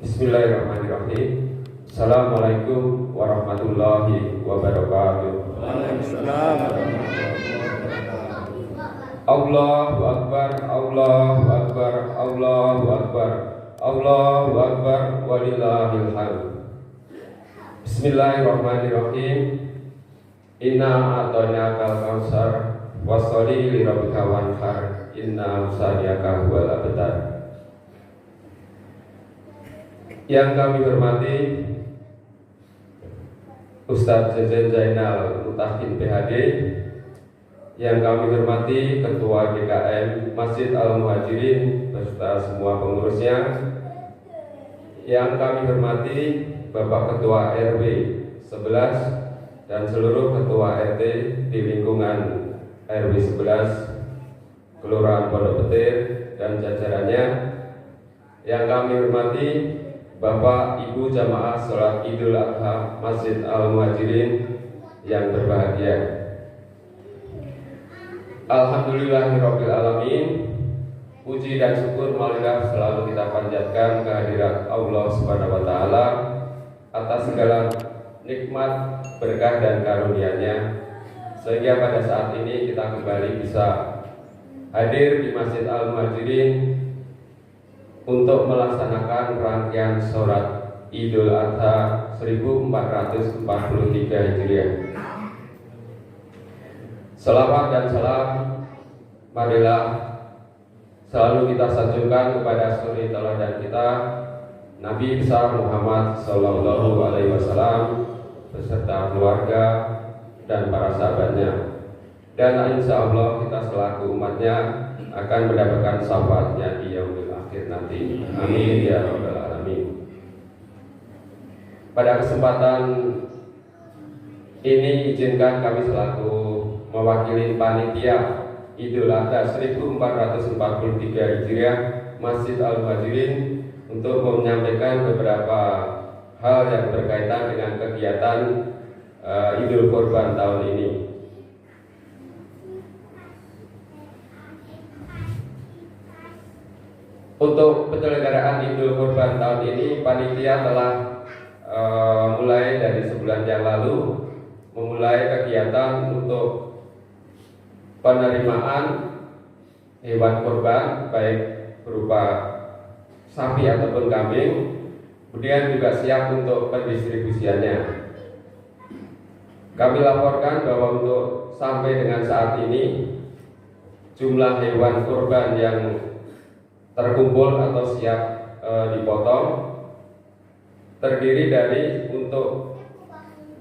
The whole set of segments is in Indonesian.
Bismillahirrahmanirrahim. Assalamualaikum warahmatullahi wabarakatuh. Waalaikumsalam. Allahu Akbar, Allahu Akbar, Allahu Akbar, Allahu Akbar, walillahil hamd. Bismillahirrahmanirrahim. Inna a'tainakal kautsar washolli li rabbika wanhar, inna shani'aka huwal abtar. Yang kami hormati Ustadz Jajan Zainal Mutakin PhD, yang kami hormati Ketua GKM Masjid Al-Muhajirin beserta semua pengurusnya, yang kami hormati Bapak Ketua RW 11 dan seluruh Ketua RT di lingkungan RW 11 Kelurahan Pondok Petir dan jajarannya, yang kami hormati Bapak Ibu jamaah sholat Idul Adha Masjid Al-Muhajirin yang berbahagia. Alhamdulillahirabbil alamin. Puji dan syukur marilah selalu kita panjatkan kehadirat Allah Subhanahu wa taala atas segala nikmat, berkah dan karunia-Nya, sehingga pada saat ini kita kembali bisa hadir di Masjid Al-Muhajirin untuk melaksanakan rangkaian sholat Idul Adha 1443 Hijriah. Salawat dan salam marilah selalu kita sanjungkan kepada suri teladan kita, Nabi besar Muhammad Sallallahu Alaihi Wasallam beserta keluarga dan para sahabatnya. Dan insya Allah kita selaku umatnya akan mendapatkan syafaatnya di yaumil akhir nanti. Amin ya rabbal alamin. Pada kesempatan ini izinkan kami selaku mewakili panitia Idul Adha 1443 Hijriah Masjid Al-Muhajirin untuk menyampaikan beberapa hal yang berkaitan dengan kegiatan Idul Kurban tahun ini. Untuk penyelenggaraan Idul Kurban tahun ini, panitia telah mulai dari sebulan yang lalu memulai kegiatan untuk penerimaan hewan kurban, baik berupa sapi ataupun kambing, kemudian juga siap untuk pendistribusiannya. Kami laporkan bahwa untuk sampai dengan saat ini jumlah hewan kurban yang terkumpul atau siap dipotong terdiri dari untuk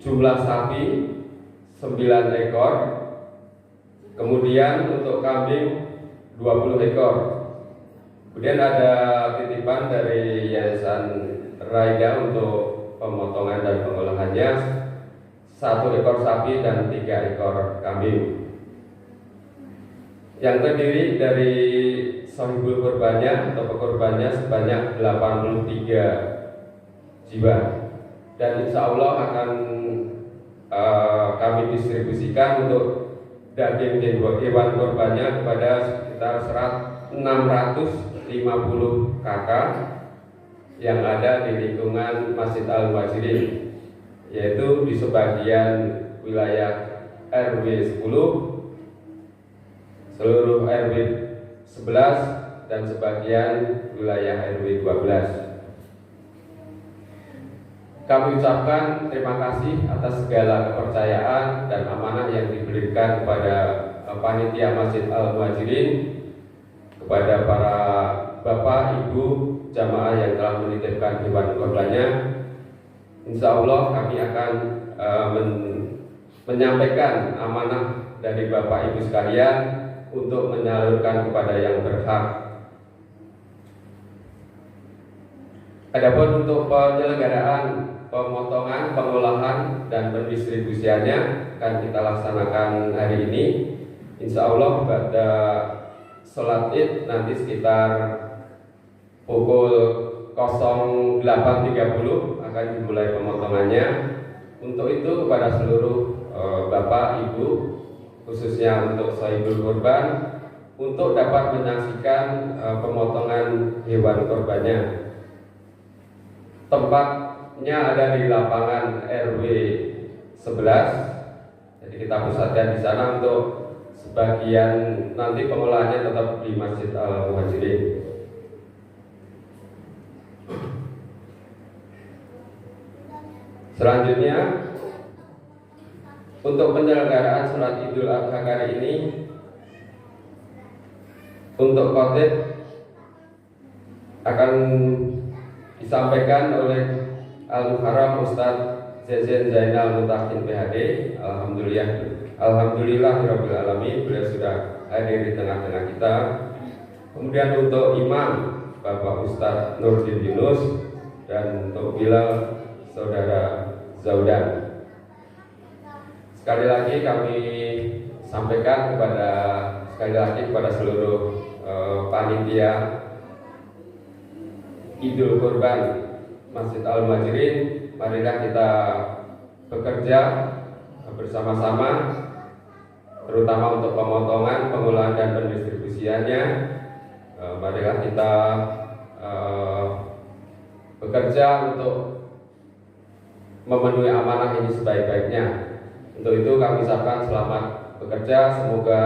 jumlah sapi 9 ekor, kemudian untuk kambing 20 ekor. Kemudian ada titipan dari Yayasan Raida untuk pemotongan dan pengolahannya 1 ekor sapi dan 3 ekor kambing, yang terdiri dari sahibul kurbannya atau pekurbannya sebanyak 83 jiwa, dan insya Allah akan kami distribusikan untuk daging hewan kurbannya kepada sekitar 650 kakak yang ada di lingkungan Masjid Al-Muhajirin, yaitu di sebagian wilayah RW 10, seluruh RW 11 dan sebagian wilayah RW 12. Kami ucapkan terima kasih atas segala kepercayaan dan amanah yang diberikan kepada panitia Masjid Al-Muhajirin, kepada para bapak, ibu, jamaah yang telah menitipkan hewan kurbannya. Insya Allah kami akan menyampaikan amanah dari bapak ibu sekalian untuk menyalurkan kepada yang berhak. Adapun untuk penyelenggaraan pemotongan, pengolahan dan pendistribusiannya akan kita laksanakan hari ini. Insya Allah pada sholat Id nanti sekitar pukul 08.30 akan dimulai pemotongannya. Untuk itu kepada seluruh bapak, ibu, khususnya untuk sahibul kurban, untuk dapat menyaksikan pemotongan hewan kurbannya. Tempatnya ada di lapangan RW 11. Jadi kita pusatkan di sana untuk sebagian nanti pengolahannya tetap di Masjid Al-Muhajirin. Selanjutnya, untuk penyelenggaraan sholat Idul Adha kali ini, untuk khotib akan disampaikan oleh Al-Muharram Ustadz Zezen Zainal Mutakin PhD. Alhamdulillahirabbil alamin, beliau sudah hadir di tengah-tengah kita. Kemudian untuk imam Bapak Ustadz Nurdin Yunus, dan untuk Bilal Saudara Zaudan. Sekali lagi kami sampaikan kepada seluruh panitia Idul Kurban Masjid Al-Muhajirin, marilah kita bekerja bersama-sama, terutama untuk pemotongan, pengolahan dan pendistribusiannya. Marilah kita bekerja untuk memenuhi amanah ini sebaik-baiknya. Untuk itu kami ucapkan selamat bekerja, semoga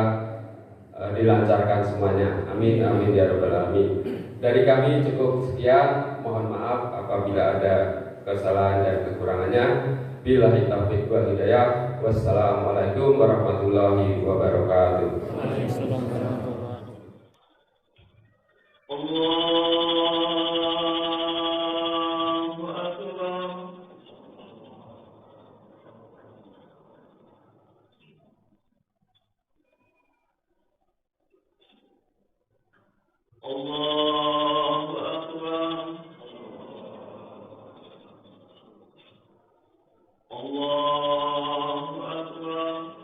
dilancarkan semuanya. Amin amin ya rabbal alamin. Dari kami cukup sekian, mohon maaf apabila ada kesalahan dan kekurangannya. Billahi taufiq wal hidayah. Wassalamualaikum warahmatullahi wabarakatuh. Allahu Akbar. Allahu Akbar.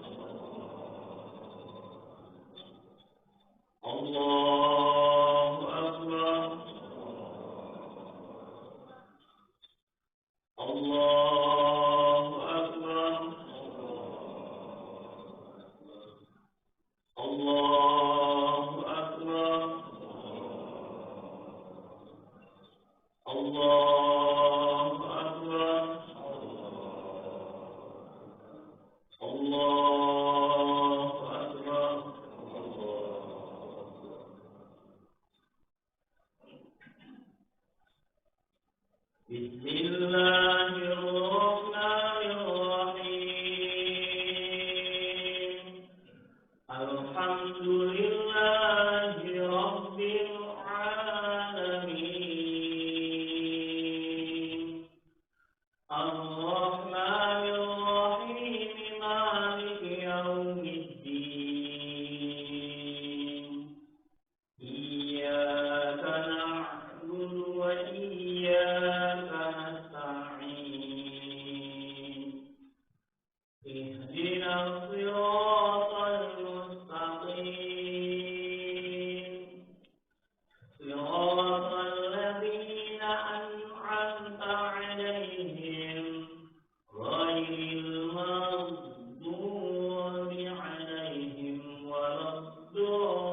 Allahu Akbar. Allahu Akbar. Allahu Akbar. Allahu Akbar. Allahu Akbar. Bismillahirrahmanirrahim. Alhamdulillahi Rabbil alamin. Ar-Rahmanir-Rahim, Maliki yaumiddin. Iyyaka na'budu wa iyyaka nasta'in. Ihdinas siratal mustaqim. Siratal ladzina an'amta 'alaihim ghairil maghdubi 'alaihim waladdallin.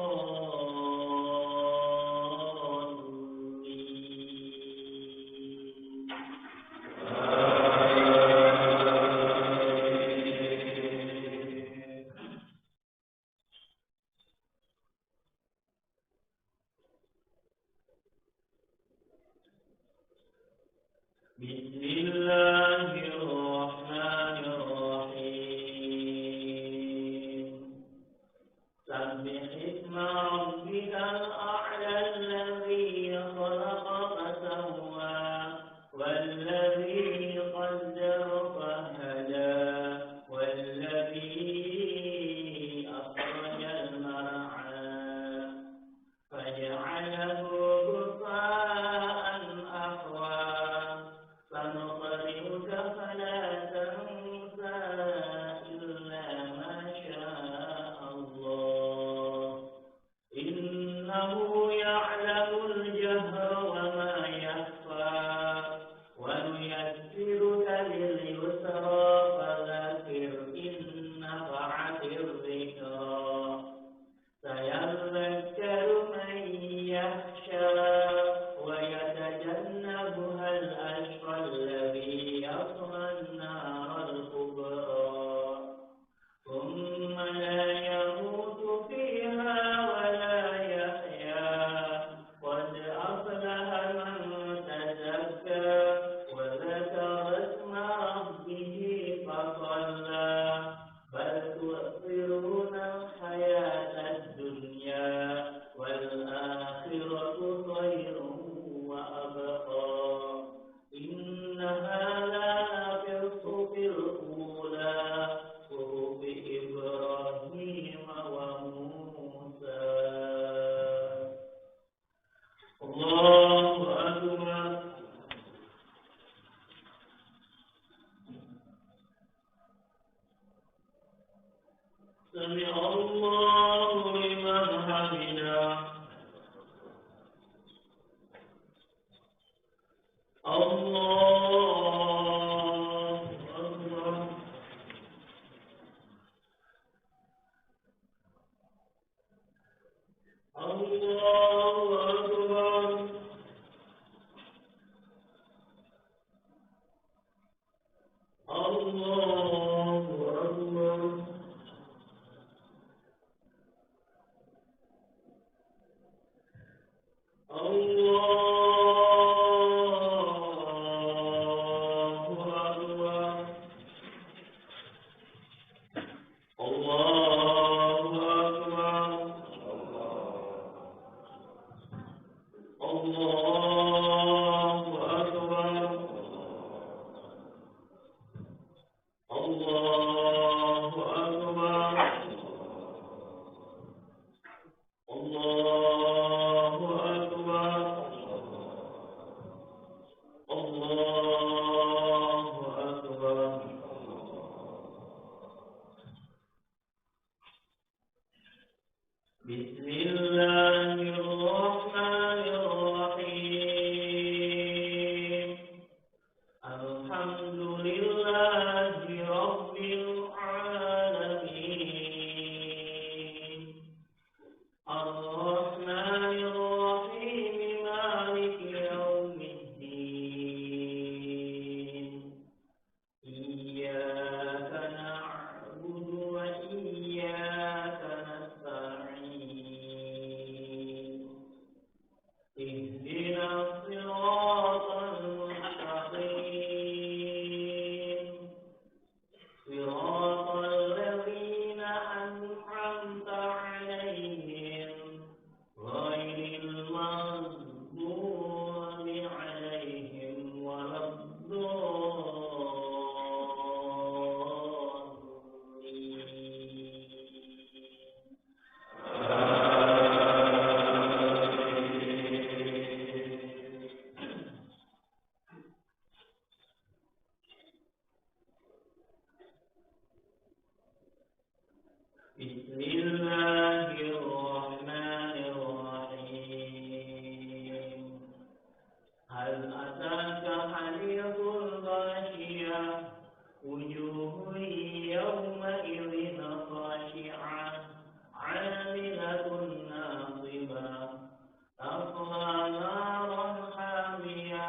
Bismillahirrahmanirrahim. Sabbih isma rabbikal a'la alladzi khalaqa fasawwa walladzi qaddara fahada walladzi akhrajal mar'aa faj'alahu ghufaan ahwa. سنقرئك فلا تنسى إلا ما شاء الله إنه يعلم الجهر يخشى ويتجنبها الأشقى الذي يصلى النار الكبرى ثم لا يموت فيها ولا يحيا قد أفلح من تزكى وذكر اسم ربه فصلى بل تؤثرون الحياة الدنيا والآخرة خير وأبقى إن هذا لفي الصحف الأولى صحف إبراهيم وموسى. الله أكبر. سمع الله لمن حمده. الله أكبر. الله أكبر. الله أكبر. بسم الله الرحمن الرحيم الحمد لله رب العالمين الرحمن الرحيم مالك يوم الدين إياك نعبد وإياك نستعين اهدنا الصراط المستقيم صراط الذين أنعمت عليهم غير المغضوب عليهم ولا بسم الله الرحمن الرحيم هل أتاك حديث الغاشية وجوه يومئذ خاشعة عاملة ناصبة تصلى نارا حامية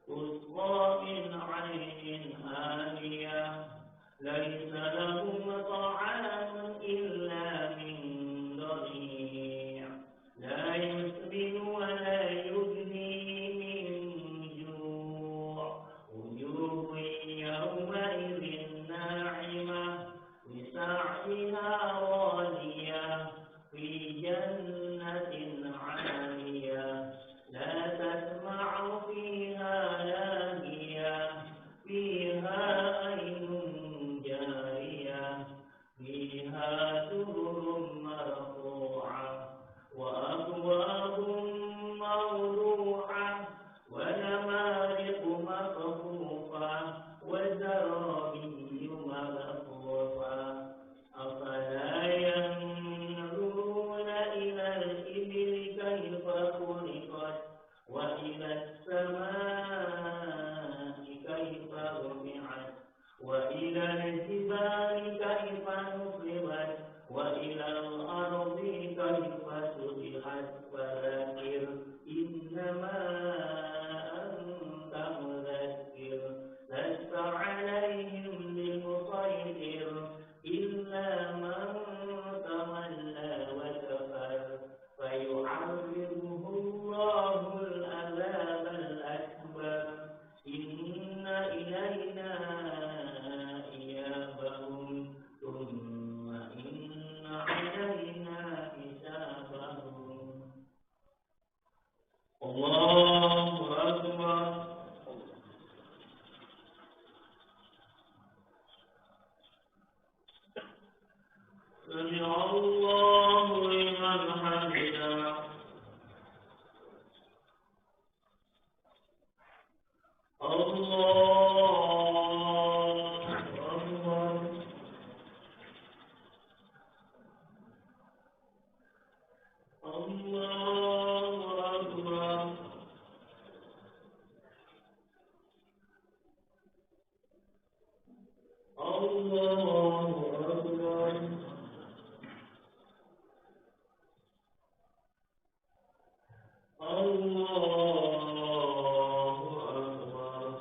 تسقى من عين آنية ليس لهم طعام إلا من ضريع لا يسمن ولا يغني من جوع وجوه يومئذ ناعمة لسعيها راضية في جنة عالية لا تسمع فيها لاغية فيها عين جارية فيها سرر مرفوعة وأكواب موضوعة ونمارق مصفوفة وزرابي مبثوثة أفلا ينظرون إلى الإبل كيف خلقت وإلى السماء كيف رفعت وإلى الجبال كيف نصبت وإلى الأرض كيف سطحت فذكر Allahu Akbar. Sami Allahu liman hamidah. Allahu Akbar. Allahu Akbar. Allahu Akbar. Allahu Akbar.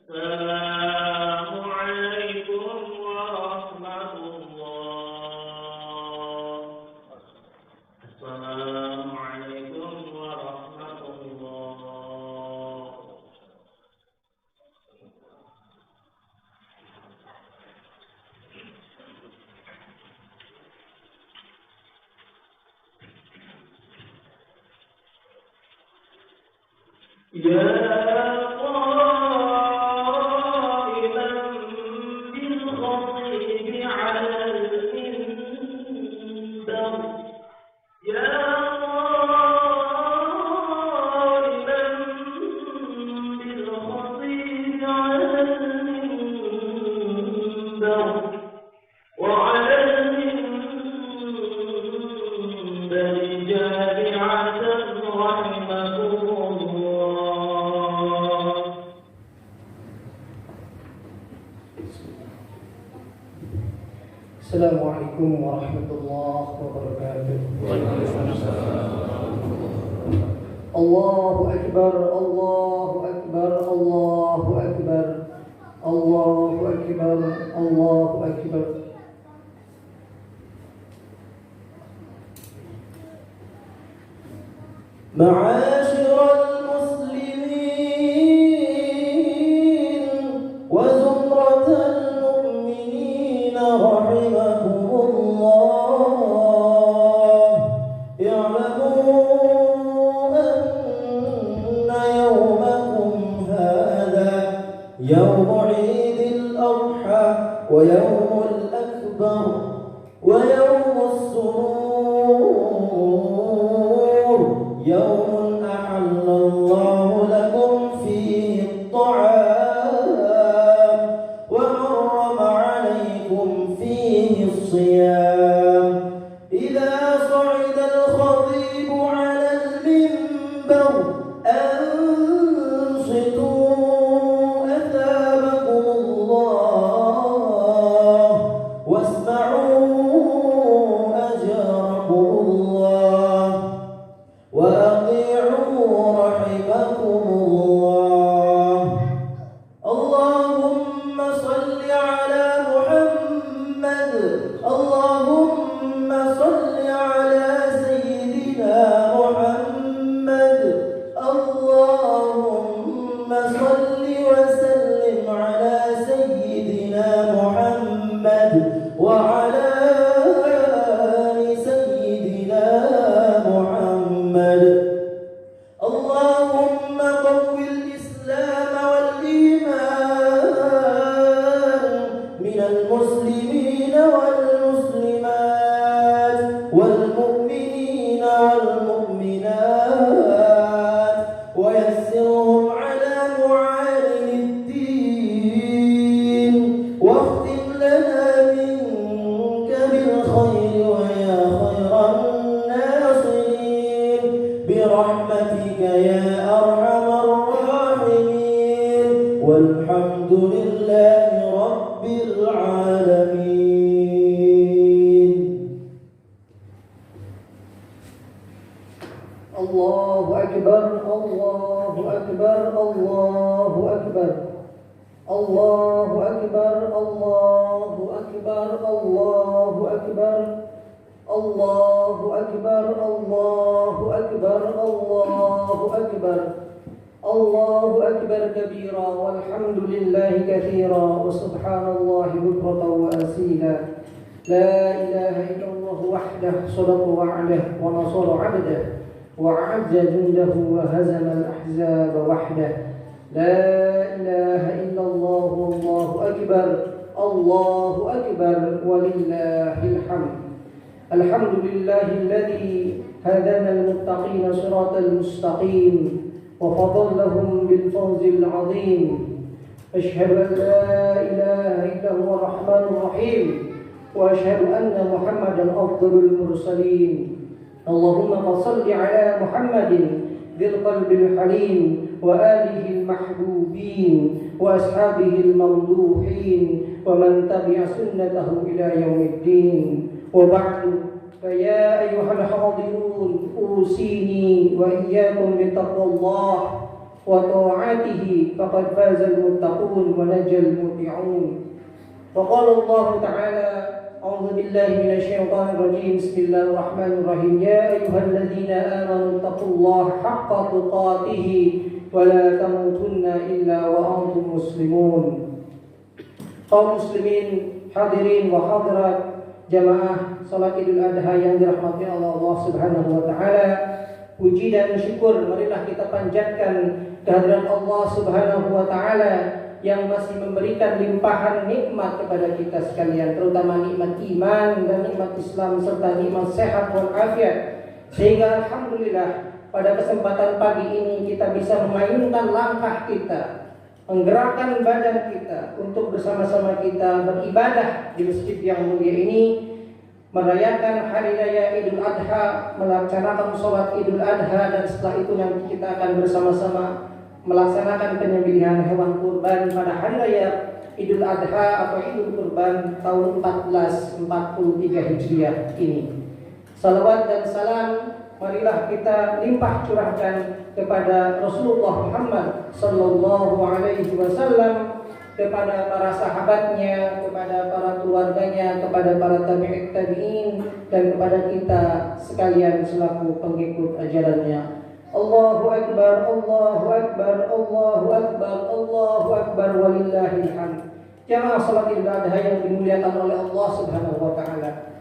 Assalamu alaikum warahmatullah. Assalamu alaikum warahmatullah. Ya Assalamualaikum warahmatullahi wabarakatuh. Allahu Akbar, Allahu Akbar, Allahu Akbar, Allahu Akbar, Allahu Akbar. Ma'asyiral muslimin wa zumratal mu'minin rahimakumullah, i'lamu anna yawmakum hadha yawm 'Eidil Adha wa yawmul akbar wa yawmus surur, yawmun ahallallahu lakum fihi at-ta'am wa harrama 'alaykum fihi as-siyam. Idha sa'ida al-khatib 'ala al-minbar ansitu athabakumullah wasma'u ajarakumullah wa ati'u rahimakumullah. برحمتك يا أرحم الراحمين والحمد لله رب العالمين. الله أكبر الله أكبر الله أكبر الله أكبر الله أكبر الله أكبر الله أكبر الله أكبر الله أكبر الله أكبر كبيرا والحمد لله كثيرا وسبحان الله بكرة وأصيلا. لا إله إلا الله وحده صدق وعده ونصر عبده وأعز جنده وهزم الأحزاب وحده. لا إله إلا الله والله أكبر الله أكبر ولله الحمد. الحمد لله الذي هدانا المتقين صراط المستقيم وفضلهم بالفوز العظيم. أشهد أن لا إله إلا هو الرحمن الرحيم وأشهد أن محمدا أفضل المرسلين. اللهم صل على محمد ذي القلب الحليم وآله المحبوبين وأصحابه الممدوحين ومن تبع سنته إلى يوم الدين. وبعد فيا أيها الحاضرون أوصيني وإياكم بتقوى الله وطاعته فقد فاز المتقون ونجا المطيعون. وقال الله تعالى أعوذ بالله من الشيطان الرجيم بسم الله الرحمن الرحيم يا أيها الذين آمنوا اتقوا الله حق تقاته ولا تموتن إلا وأنتم مسلمون. Kaum muslimin, hadirin wa hadirat jamaah salat Idul Adha yang dirahmati Allah Subhanahu wa taala. Puji dan syukur marilah kita panjatkan kehadiran Allah Subhanahu wa taala yang masih memberikan limpahan nikmat kepada kita sekalian, terutama nikmat iman dan nikmat Islam serta nikmat sehat wal afiat. Sehingga alhamdulillah pada kesempatan pagi ini kita bisa memainkan langkah kita, menggerakkan badan kita untuk bersama-sama kita beribadah di masjid yang mulia ini, merayakan hari raya Idul Adha, melaksanakan sholat Idul Adha, dan setelah itu nanti kita akan bersama-sama melaksanakan penyembelihan hewan kurban pada hari raya Idul Adha atau Idul Kurban tahun 1443 Hijriah ini. Salawat dan salam marilah kita limpah curahkan kepada Rasulullah Muhammad sallallahu alaihi wasallam, kepada para sahabatnya, kepada para keluarganya, kepada para tabi'in tabi'in, dan kepada kita sekalian selaku pengikut ajarannya. Allahu Akbar, Allahu Akbar, Allahu Akbar, Allahu Akbar walillahil hamd. Jamaah salat Idul Adha yang dimuliakan oleh Allah Subhanahu wa taala.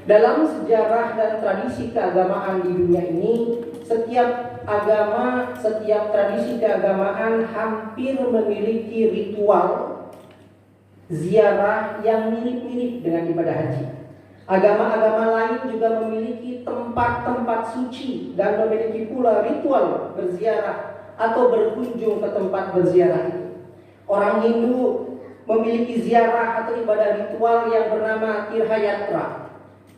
Dalam sejarah dan tradisi keagamaan di dunia ini, setiap agama, setiap tradisi keagamaan hampir memiliki ritual ziarah yang mirip-mirip dengan ibadah haji. Agama-agama lain juga memiliki tempat-tempat suci dan memiliki pula ritual berziarah atau berkunjung ke tempat berziarah itu. Orang Hindu memiliki ziarah atau ibadah ritual yang bernama Tirthayatra.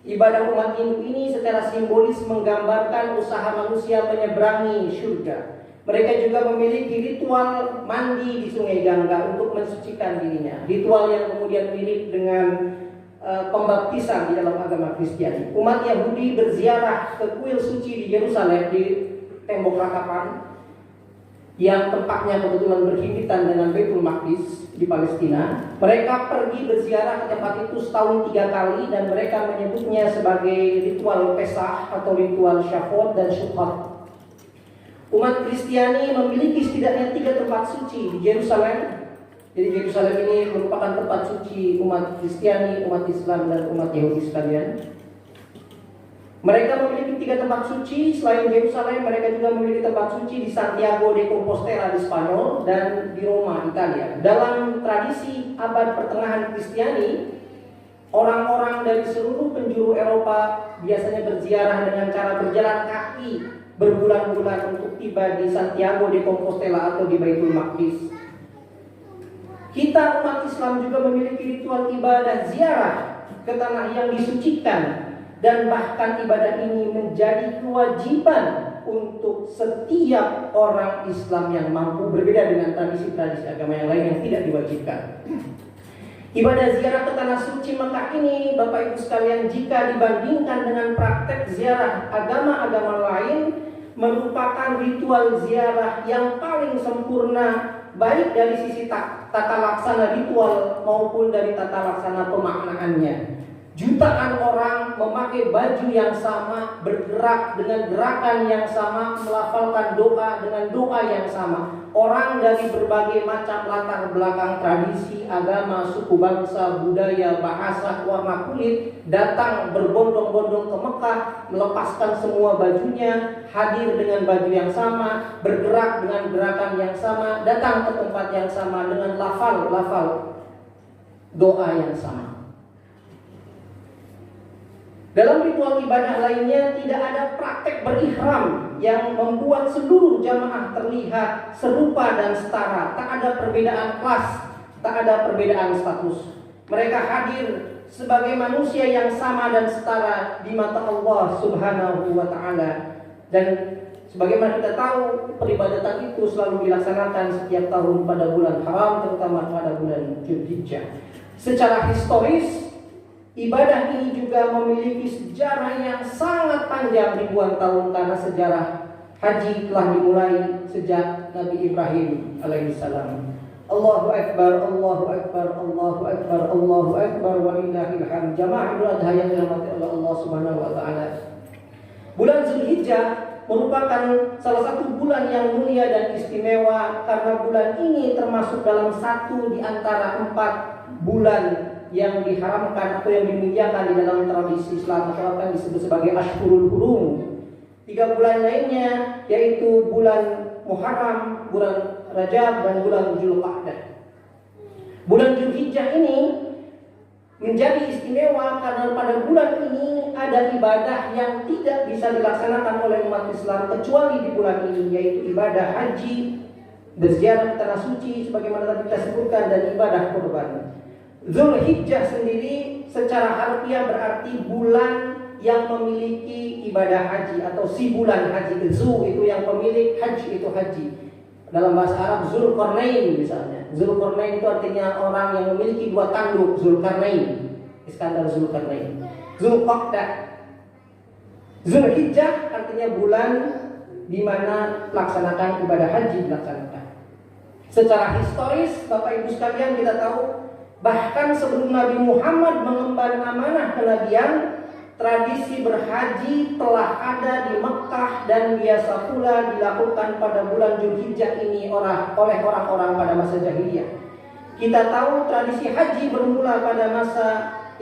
Ibadah umat Hindu ini secara simbolis menggambarkan usaha manusia menyeberangi surga. Mereka juga memiliki ritual mandi di Sungai Gangga untuk mensucikan dirinya. Ritual yang kemudian mirip dengan pembaptisan di dalam agama Kristiani. Umat Yahudi berziarah ke kuil suci di Yerusalem, di tembok ratapan yang tempatnya kebetulan berhimpitan dengan Baitul Maqdis di Palestina. Mereka pergi berziarah ke tempat itu setahun 3 kali dan mereka menyebutnya sebagai ritual Pesach atau ritual Shavuot dan Sukkot. Umat Kristiani memiliki setidaknya 3 tempat suci di Yerusalem. Jadi Yerusalem ini merupakan tempat suci umat Kristiani, umat Islam, dan umat Yahudi sekalian. Mereka memiliki 3 tempat suci. Selain Yerusalem, mereka juga memiliki tempat suci di Santiago de Compostela di Spanyol dan di Roma, Italia. Dalam tradisi abad pertengahan Kristiani, orang-orang dari seluruh penjuru Eropa biasanya berziarah dengan cara berjalan kaki berbulan-bulan untuk tiba di Santiago de Compostela atau di Baitul Maqdis. Kita umat Islam juga memiliki ritual ibadah ziarah ke tanah yang disucikan, dan bahkan ibadah ini menjadi kewajiban untuk setiap orang Islam yang mampu, berbeda dengan tradisi-tradisi agama yang lain yang tidak diwajibkan. Ibadah ziarah ke tanah suci Mekah ini, Bapak Ibu sekalian, jika dibandingkan dengan praktek ziarah agama-agama lain, merupakan ritual ziarah yang paling sempurna, baik dari sisi tata laksana ritual maupun dari tata laksana pemaknaannya. Jutaan orang memakai baju yang sama, bergerak dengan gerakan yang sama, melafalkan doa dengan doa yang sama. Orang dari berbagai macam latar belakang, tradisi, agama, suku bangsa, budaya, bahasa, warna kulit datang berbondong-bondong ke Mekah, melepaskan semua bajunya, hadir dengan baju yang sama, bergerak dengan gerakan yang sama, datang ke tempat yang sama dengan lafal doa yang sama. Dalam ritual ibadah lainnya tidak ada praktek berihram yang membuat seluruh jamaah terlihat serupa dan setara. Tak ada perbedaan kelas, tak ada perbedaan status. Mereka hadir sebagai manusia yang sama dan setara di mata Allah Subhanahu wa Ta'ala. Dan sebagaimana kita tahu, peribadatan itu selalu dilaksanakan setiap tahun pada bulan haram, terutama pada bulan Dzulhijjah. Secara historis, ibadah ini juga memiliki sejarah yang sangat panjang ribuan tahun, karena sejarah haji telah dimulai sejak Nabi Ibrahim alaihissalam. Allahu Akbar, Allahu Akbar, Allahu Akbar, Allahu Akbar, walillahil hamd. Jamaah Idul Adha yang dirahmati oleh Allah Subhanahu wa Ta'ala. Bulan Dzulhijjah merupakan salah satu bulan yang mulia dan istimewa, karena bulan ini termasuk dalam satu di antara 4 bulan yang diharamkan atau yang dimuliakan di dalam tradisi Islam, atau yang disebut sebagai Ashhurul Hurum. 3 bulan lainnya yaitu bulan Muharram, bulan Rajab, dan bulan Dzulqa'dah. Bulan Dzulhijjah ini menjadi istimewa karena pada bulan ini ada ibadah yang tidak bisa dilaksanakan oleh umat Islam kecuali di bulan ini, yaitu ibadah haji, berziarah ke tanah suci sebagaimana tadi kita sebutkan, dan ibadah kurban. Dzulhijjah sendiri secara harfiah berarti bulan yang memiliki ibadah haji, atau si bulan haji. Zu itu yang pemilik, haji itu haji. Dalam bahasa Arab Zulkarnain misalnya. Zulkarnain itu artinya orang yang memiliki 2 tanduk, Zulkarnain, Iskandar Zulkarnain. Dzulqa'dah. Dzulhijjah artinya bulan di mana melaksanakan ibadah haji dilaksanakan. Secara historis, Bapak Ibu sekalian, kita tahu bahkan sebelum Nabi Muhammad mengemban amanah kenabian, tradisi berhaji telah ada di Mekah dan biasa pula dilakukan pada bulan Dzulhijjah ini oleh orang-orang pada masa jahiliyah. Kita tahu tradisi haji bermula pada masa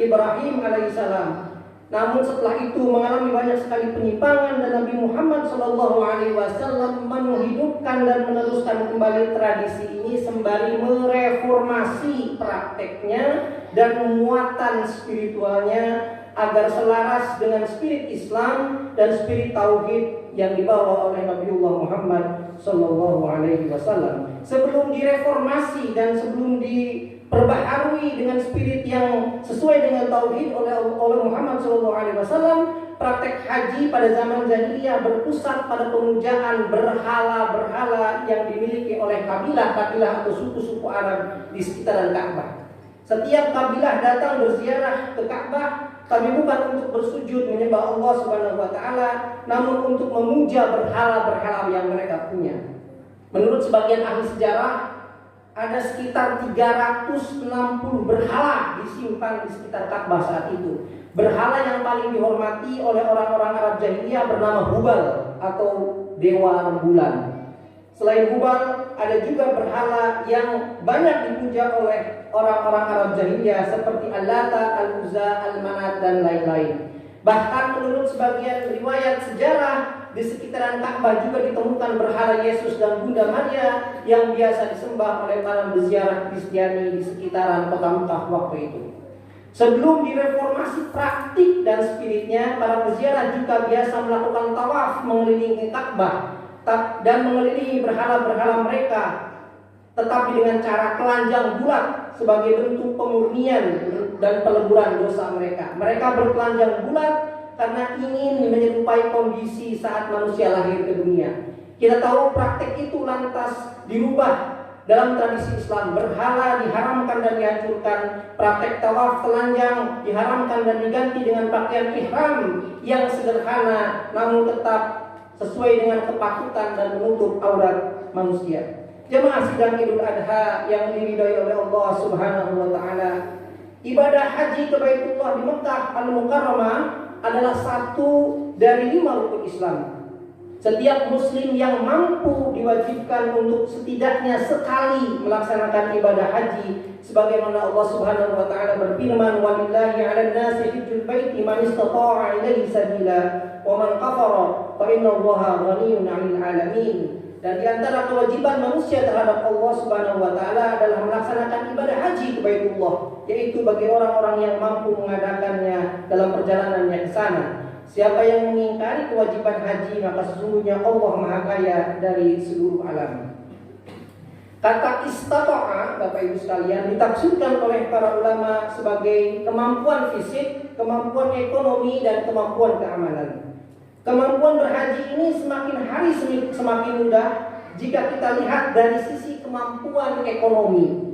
Ibrahim alaihissalam. Namun setelah itu mengalami banyak sekali penyimpangan, dan Nabi Muhammad SAW menghidupkan dan meneruskan kembali tradisi ini sembari mereformasi prakteknya dan muatan spiritualnya agar selaras dengan spirit Islam dan spirit tauhid yang dibawa oleh Nabiullah Muhammad SAW. Sebelum direformasi dan sebelum diperbaharui dengan spirit yang sesuai dengan tauhid oleh Muhammad SAW, praktek haji pada zaman jahiliyah berpusat pada pemujaan berhala-berhala yang dimiliki oleh kabilah-kabilah atau suku-suku Arab di sekitaran Ka'bah. Setiap kabilah datang berziarah ke Ka'bah, tapi bukan untuk bersujud menyembah Allah Subhanahu wa Ta'ala, namun untuk memuja berhala-berhala yang mereka punya. Menurut sebagian ahli sejarah, ada sekitar 360 berhala disimpan di sekitar Ka'bah saat itu. Berhala yang paling dihormati oleh orang-orang Arab jahiliyah bernama Hubal atau dewa rembulan. Selain Hubal, ada juga berhala yang banyak dipuja oleh orang-orang Arab jahiliyah seperti Al-Lata, Al-Uzza, Al-Manat, dan lain-lain. Bahkan menurut sebagian riwayat sejarah, di sekitaran Ka'bah juga ditemukan berhala Yesus dan Bunda Maria yang biasa disembah oleh para peziarah Kristiani di sekitaran kota Mekah waktu itu. Sebelum direformasi praktik dan spiritnya, para peziarah juga biasa melakukan tawaf mengelilingi Ka'bah dan mengelilingi berhala-berhala mereka, tetapi dengan cara telanjang bulat sebagai bentuk pemurnian dan peleburan dosa mereka. Mereka bertelanjang bulat karena ingin menyerupai kondisi saat manusia lahir ke dunia. Kita tahu praktek itu lantas dirubah dalam tradisi Islam. Berhala diharamkan dan dihancurkan, praktek tawaf telanjang diharamkan dan diganti dengan pakaian ihram yang sederhana namun tetap sesuai dengan kepatutan dan menutup aurat manusia. Jemaah sidang Idul Adha yang diridhai oleh Allah Subhanahu wa taala, ibadah haji ke Baitullah di Mekah Al-Mukarramah adalah satu dari 5 rukun Islam. Setiap muslim yang mampu diwajibkan untuk setidaknya sekali melaksanakan ibadah haji, sebagaimana Allah Subhanahu wa taala berfirman, "Walillahi 'alan nasi hajjul baiti man istata'a ilaihi sabila wa man kafara fa innallaha ghaniyyun 'anil 'alamin." Dan di antara kewajiban manusia terhadap Allah Subhanahu wa taala adalah melaksanakan ibadah haji ke Baitullah, yaitu bagi orang-orang yang mampu mengadakannya dalam perjalanannya ke sana. Siapa yang mengingkari kewajiban haji, maka sesungguhnya Allah Maha Kaya dari seluruh alam. Kata istata'a, Bapak Ibu sekalian, ditafsirkan oleh para ulama sebagai kemampuan fisik, kemampuan ekonomi, dan kemampuan keamanan. Kemampuan berhaji ini semakin hari semakin mudah jika kita lihat dari sisi kemampuan ekonomi.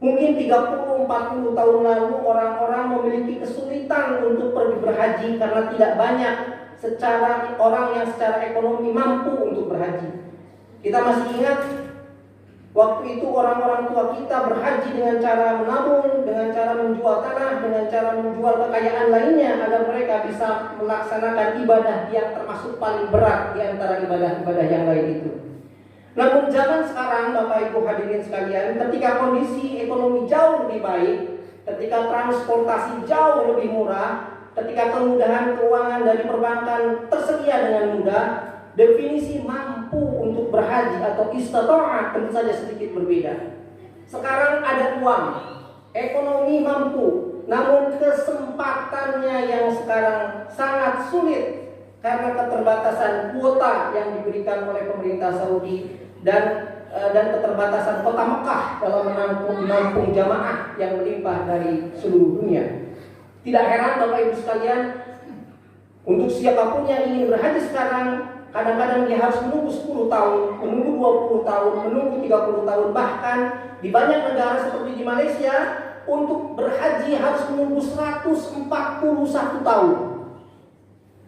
Mungkin 30-40 tahun lalu orang-orang memiliki kesulitan untuk pergi berhaji karena tidak banyak orang yang secara ekonomi mampu untuk berhaji. Kita masih ingat waktu itu orang-orang tua kita berhaji dengan cara menabung, dengan cara menjual tanah, dengan cara menjual kekayaan lainnya agar mereka bisa melaksanakan ibadah yang termasuk paling berat di antara ibadah-ibadah yang lain itu. Namun zaman sekarang, Bapak Ibu hadirin sekalian, ketika kondisi ekonomi jauh lebih baik, ketika transportasi jauh lebih murah, ketika kemudahan keuangan dari perbankan tersedia dengan mudah, definisi mampu untuk berhaji atau istata'a tentu saja sedikit berbeda. Sekarang ada uang, ekonomi mampu, namun kesempatannya yang sekarang sangat sulit karena keterbatasan kuota yang diberikan oleh pemerintah Saudi dan keterbatasan kota Mekah dalam menampung jamaah yang melimpah dari seluruh dunia. Tidak heran Bapak Ibu sekalian, untuk siapapun yang ingin berhaji sekarang, kadang-kadang dia harus menunggu 10 tahun, menunggu 20 tahun, menunggu 30 tahun. Bahkan di banyak negara seperti di Malaysia, untuk berhaji harus menunggu 141 tahun.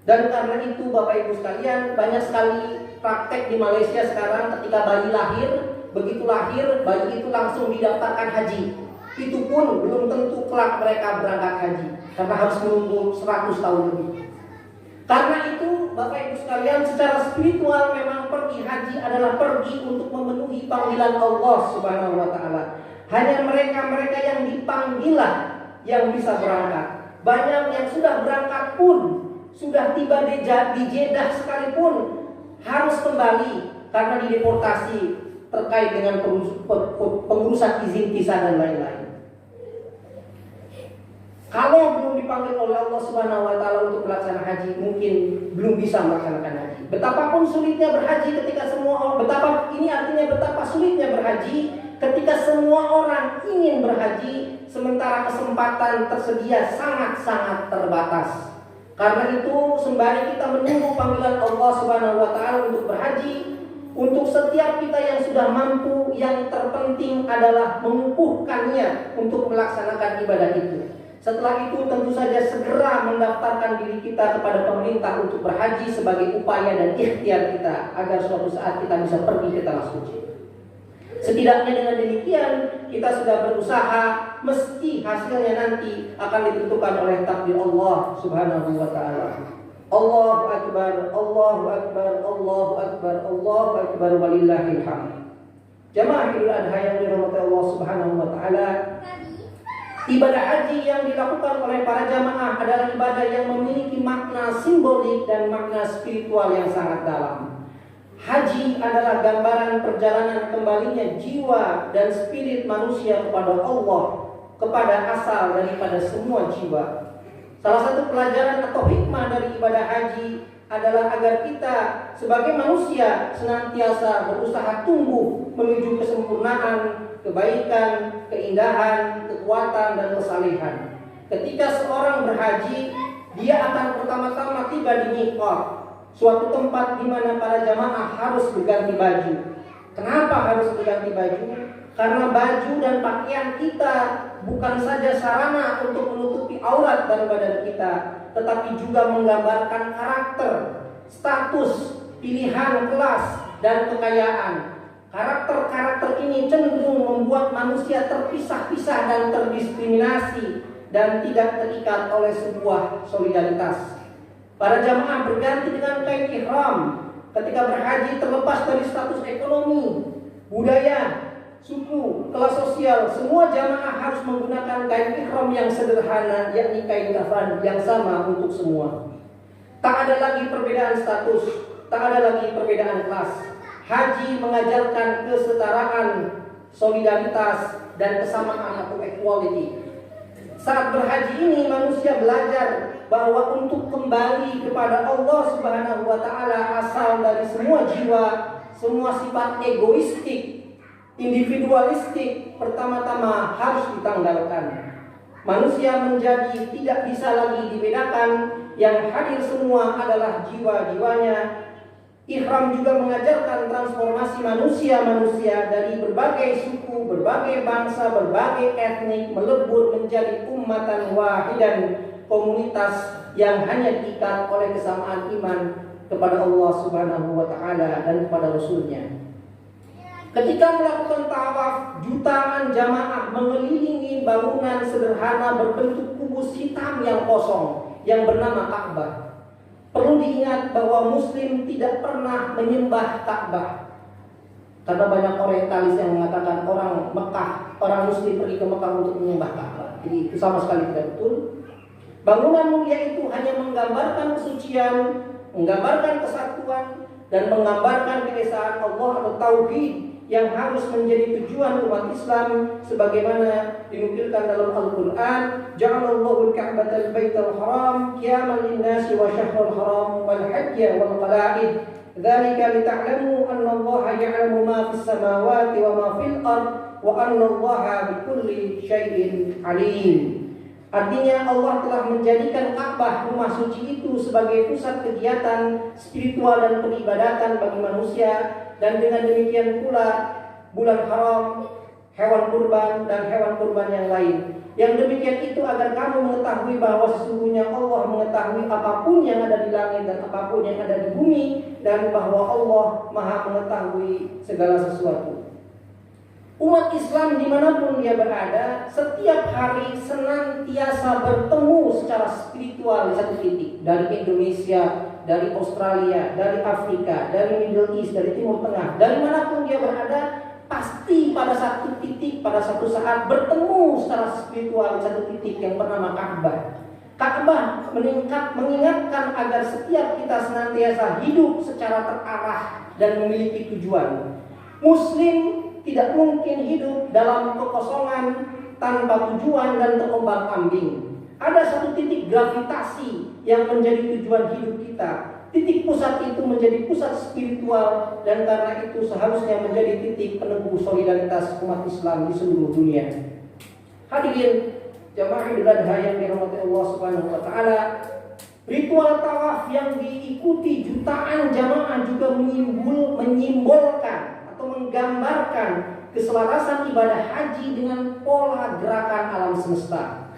Dan karena itu Bapak Ibu sekalian, banyak sekali praktek di Malaysia sekarang ketika bayi lahir, begitu lahir, bayi itu langsung didaftarkan haji. Itu pun belum tentu kelak mereka berangkat haji, karena harus menunggu 100 tahun lebih. Karena itu Bapak Ibu sekalian, secara spiritual memang pergi haji adalah pergi untuk memenuhi panggilan Allah Subhanahu wa taala. Hanya mereka-mereka yang dipanggil yang bisa berangkat. Banyak yang sudah berangkat pun, sudah tiba di Jeddah sekalipun harus kembali karena dideportasi terkait dengan pengurusan izin visa dan lain-lain. Kalau belum dipanggil oleh Allah Subhanahu wa taala untuk melaksanakan haji, mungkin belum bisa melaksanakan haji. Betapapun sulitnya berhaji ketika betapa sulitnya berhaji ketika semua orang ingin berhaji, sementara kesempatan tersedia sangat-sangat terbatas. Karena itu sembari kita menunggu panggilan Allah Subhanahu wa taala untuk berhaji, untuk setiap kita yang sudah mampu, yang terpenting adalah mengukuhkannya untuk melaksanakan ibadah itu. Setelah itu tentu saja segera mendaftarkan diri kita kepada pemerintah untuk berhaji sebagai upaya dan ikhtiar kita agar suatu saat kita bisa pergi ke tanah suci. Setidaknya dengan demikian kita sudah berusaha, meski hasilnya nanti akan ditentukan oleh takdir Allah Subhanahu wa taala. Allahu akbar, Allahu akbar, Allahu akbar, Allahu akbar, walillahil hamd. Jamaah Idul Adha yang dirahmati Allah Subhanahu wa taala, ibadah haji yang dilakukan oleh para jamaah adalah ibadah yang memiliki makna simbolik dan makna spiritual yang sangat dalam. Haji adalah gambaran perjalanan kembalinya jiwa dan spirit manusia kepada Allah, kepada asal daripada semua jiwa. Salah satu pelajaran atau hikmah dari ibadah haji adalah agar kita sebagai manusia senantiasa berusaha tumbuh menuju kesempurnaan, kebaikan, keindahan, kekuatan, dan kesalehan. Ketika seorang berhaji, Dia akan pertama-tama tiba di miqat, suatu tempat di mana para jamaah harus berganti baju. Kenapa harus berganti baju? Karena baju dan pakaian kita bukan saja sarana untuk menutupi aurat dan badan kita, tetapi juga menggambarkan karakter, status, pilihan kelas, dan kekayaan. Karakter-karakter ini cenderung membuat manusia terpisah-pisah dan terdiskriminasi dan tidak terikat oleh sebuah solidaritas. Para jamaah berganti dengan kain ihram ketika berhaji terlepas dari status ekonomi, budaya, suku, kelas sosial. Semua jamaah harus menggunakan kain ihram yang sederhana, yakni kain kafan yang sama untuk semua. Tak ada lagi perbedaan status, tak ada lagi perbedaan kelas. Haji mengajarkan kesetaraan, solidaritas, dan kesamaan atau equality. Saat berhaji ini manusia belajar bahwa untuk kembali kepada Allah Subhanahu wa taala asal dari semua jiwa, semua sifat egoistik, individualistik pertama-tama harus ditanggalkan. Manusia menjadi tidak bisa lagi dibedakan, yang hadir semua adalah jiwa-jiwanya. Ihram juga mengajarkan transformasi manusia-manusia dari berbagai suku, berbagai bangsa, berbagai etnik melebur menjadi ummatan wahidan, komunitas yang hanya diikat oleh kesamaan iman kepada Allah Subhanahu wa taala dan kepada Rasul-Nya. Ketika melakukan tawaf, jutaan jamaah mengelilingi bangunan sederhana berbentuk kubus hitam yang kosong yang bernama Ka'bah. Perlu diingat bahwa Muslim tidak pernah menyembah Ka'bah. Karena banyak orientalis yang mengatakan orang Mekah, orang Muslim pergi ke Mekah untuk menyembah Ka'bah. Jadi itu sama sekali tidak betul. Bangunan mulia itu hanya menggambarkan kesucian, menggambarkan kesatuan, dan menggambarkan keesaan Allah atau tauhid yang harus menjadi tujuan umat Islam sebagaimana dinukilkan dalam Al-Qur'an, ja'alallahu al-Ka'bata al-Baital Haram qiyaman lin-nasi wa syahrul haram wal hajja wal qala'id dzalika lita'lamu anna Allah ya'lamu ma fis samawati wa ma fil ard wa anna Allah bikulli syai'in alim. Artinya Allah telah menjadikan Ka'bah rumah suci itu sebagai pusat kegiatan spiritual dan peribadatan bagi manusia, dan dengan demikian pula bulan haram, hewan kurban dan hewan kurban yang lain. Yang demikian itu agar kamu mengetahui bahwa sesungguhnya Allah mengetahui apapun yang ada di langit dan apapun yang ada di bumi, dan bahwa Allah Maha mengetahui segala sesuatu. Umat Islam dimanapun dia berada, setiap hari senantiasa bertemu secara spiritual di satu titik. Dari Indonesia, dari Australia, dari Afrika, dari Middle East, dari Timur Tengah, dari manapun dia berada, pasti pada satu titik, pada satu saat bertemu secara spiritual di satu titik yang bernama Ka'bah. Ka'bah mengingatkan agar setiap kita senantiasa hidup secara terarah dan memiliki tujuan. Muslim tidak mungkin hidup dalam kekosongan tanpa tujuan dan terombang-ambing. Ada satu titik gravitasi yang menjadi tujuan hidup kita. Titik pusat itu menjadi pusat spiritual, dan karena itu seharusnya menjadi titik peneguh solidaritas umat Islam di seluruh dunia. Hadirin jamaah Idul Adha yang dirahmati Allah Subhanahu wa taala, ritual tawaf yang diikuti jutaan jamaah juga menyimbolkan atau menggambarkan keselarasan ibadah haji dengan pola gerakan alam semesta.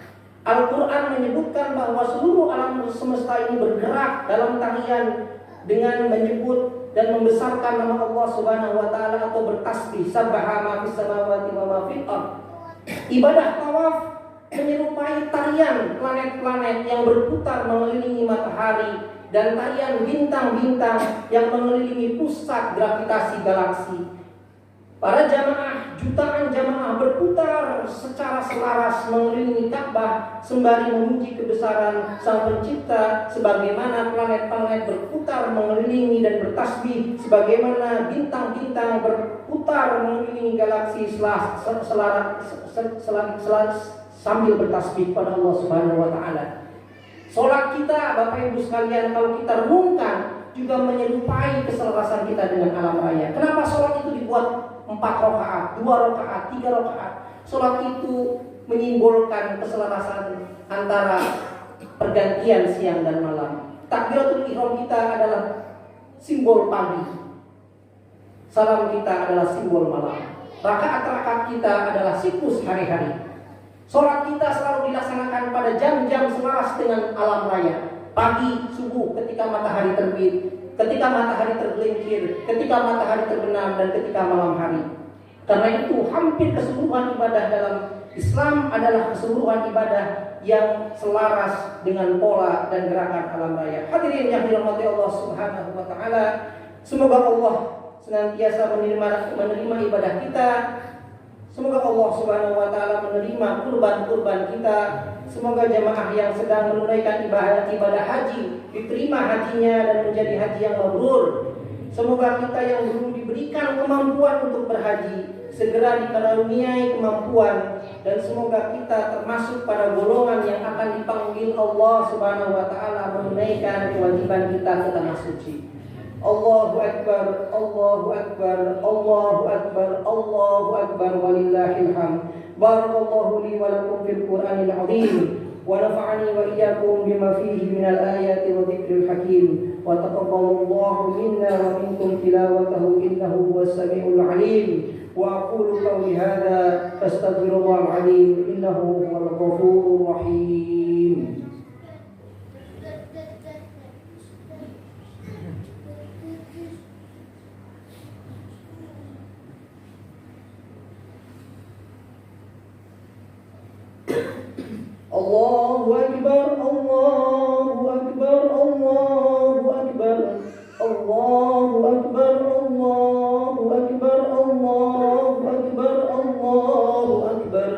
Al-Quran menyebutkan bahwa seluruh alam semesta ini bergerak dalam tarian dengan menyebut dan membesarkan nama Allah Subhanahu wa taala atau bertasbih, sabbaha ma fis samawati wa ma fil ard. Ibadah tawaf menyerupai tarian planet-planet yang berputar mengelilingi matahari dan tarian bintang-bintang yang mengelilingi pusat gravitasi galaksi. Para jamaah, jutaan jamaah berputar secara selaras mengelilingi Ka'bah sembari memuji kebesaran Sang Pencipta, sebagaimana planet-planet berputar mengelilingi dan bertasbih, sebagaimana bintang-bintang berputar mengelilingi galaksi sambil bertasbih pada Allah Subhanahu wa taala. Salat kita, Bapak Ibu sekalian, kalau kita renungkan juga menyerupai keselarasan kita dengan alam raya. Kenapa salat itu dibuat 4 rakaat, 2 rakaat, 3 rakaat? Salat itu menyimbolkan keselarasan antara pergantian siang dan malam. Takbiratul ihram kita adalah simbol pagi. Salam kita adalah simbol malam. Rakaat-rakaat kita adalah siklus hari-hari. Sholat kita selalu dilaksanakan pada jam-jam selaras dengan alam raya. Pagi, subuh, ketika matahari terbit, ketika matahari tergelincir, ketika matahari terbenam, dan ketika malam hari. Karena itu hampir keseluruhan ibadah dalam Islam adalah keseluruhan ibadah yang selaras dengan pola dan gerakan alam raya. Hadirin yang dirahmati Allah Subhanahu wa taala, semoga Allah senantiasa menerima ibadah kita. Semoga Allah Subhanahu wa taala menerima kurban-kurban kita. Semoga jemaah yang sedang menunaikan ibadah haji diterima hajinya dan menjadi haji yang mabrur. Semoga kita yang belum diberikan kemampuan untuk berhaji segera dikaruniai kemampuan, dan semoga kita termasuk pada golongan yang akan dipanggil Allah Subhanahu wa taala menunaikan kewajiban kita ke tanah suci. Allahu akbar, Allahu akbar, Allahu akbar, Allahu akbar, walillahil hamd. Barakallahu li wa lakum fil Qur'anil 'azim wa nafa'ani wa iyyakum bima fihi minal ayati wa dzikril hakim wa taqabbalallahu minna wa minkum tilawatahu innahu huwas samiul 'alim. Wa aqulu qawli hadza fastaghfirullahal 'azim innahu huwal ghafurur rahim. Allahu akbar, Allahu akbar, Allahu akbar, Allahu akbar, Allahu akbar, Allahu akbar, Allahu akbar.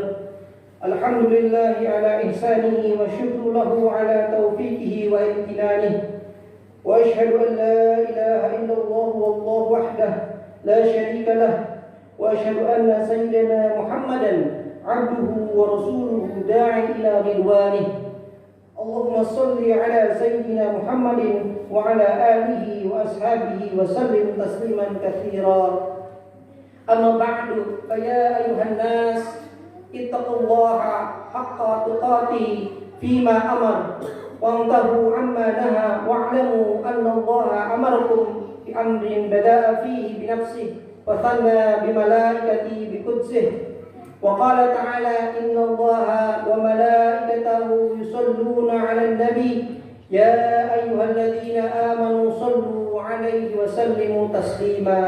Alhamdulillahi ala ihsanihi wa syukru lahu ala taufiqihi wa imtinanihi. Wa ashhadu an la ilaha illallah wallahu wahdah la syarika lah. Wa ashhadu anna sayyidina Muhammadan عبده ورسوله داعي إلى رضوانه. اللهم صل على سيدنا محمد وعلى آله وأصحابه وسلم تسليما كثيرا. أما بعد فيا أيها الناس اتقوا الله حق تقاته فيما أمر وانتهوا عما نهى واعلموا أن الله أمركم بأمر بدأ فيه بنفسه وثنى بملائكته بقدسه. وقال تعالى إن الله وملائكته يصلون على النبي يا أيها الذين آمنوا صلوا عليه وسلموا تسليما.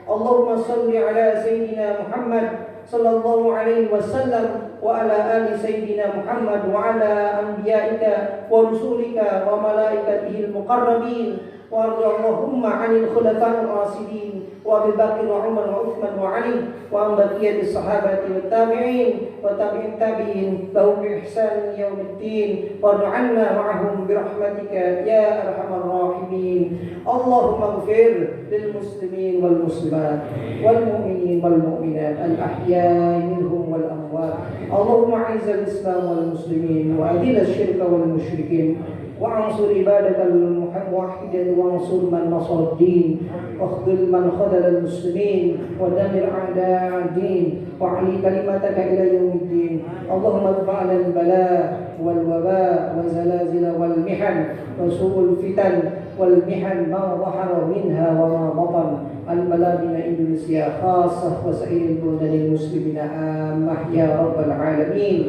اللهم صل على سيدنا محمد صلى الله عليه وسلم وعلى آل سيدنا محمد وعلى أنبيائك ورسولك وملائكته المقربين. وارض اللهم عن الخلفاء الراشدين وابي بكر وعمر وعثمان وعلي وعن بقية الصحابة والتابعين وتابعي التابعين لهم بإحسان يوم الدين. وارض عنا معهم برحمتك يا أرحم الراحمين. اللهم اغفر للمسلمين والمسلمات والمؤمنين والمؤمنات الأحياء منهم والأموات. اللهم أعز الإسلام والمسلمين وأذل الشرك والمشركين وانصر عبادك الموحدين وانصر من نصر الدين واخذل من خذل المسلمين ودمر أعداء الدين وأعلي كلمتك إلى يوم الدين. اللهم ادفع عنا البلاء والوباء والزلازل والمحن وسوء الفتن والمحن ما ظهر منها وما بطن البلاد إندونيسيا خاصة وسائر البلدان المسلمين عامة يا رب العالمين.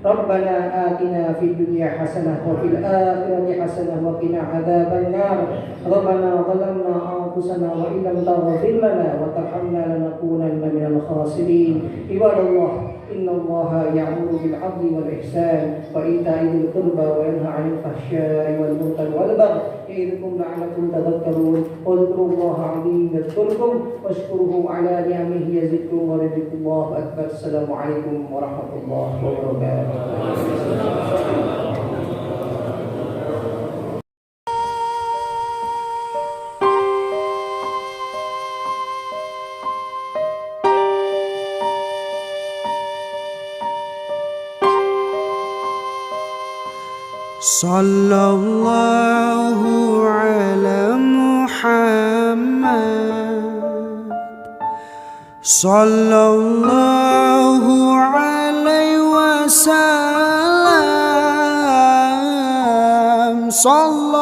ربنا آتنا في الدنيا حسنة وفي الآخرة حسنة وقنا عذاب النار. ربنا ظلمنا أنفسنا وإن لم تغفر لنا وترحمنا لنكونن من الخاسرين. عباد الله إن الله يأمر بالعدل والإحسان وإيتاء ذي القربى وينهى عن الفحشاء والمنكر والبغي يعظكم لعلكم تذكرون. واذكروا الله العظيم يذكركم واشكروه على نعمه يزدكم ولذكر الله أكبر. السلام عليكم ورحمة الله وبركاته. Sallallahu ala Muhammad Sallallahu alaihi wasallam صلى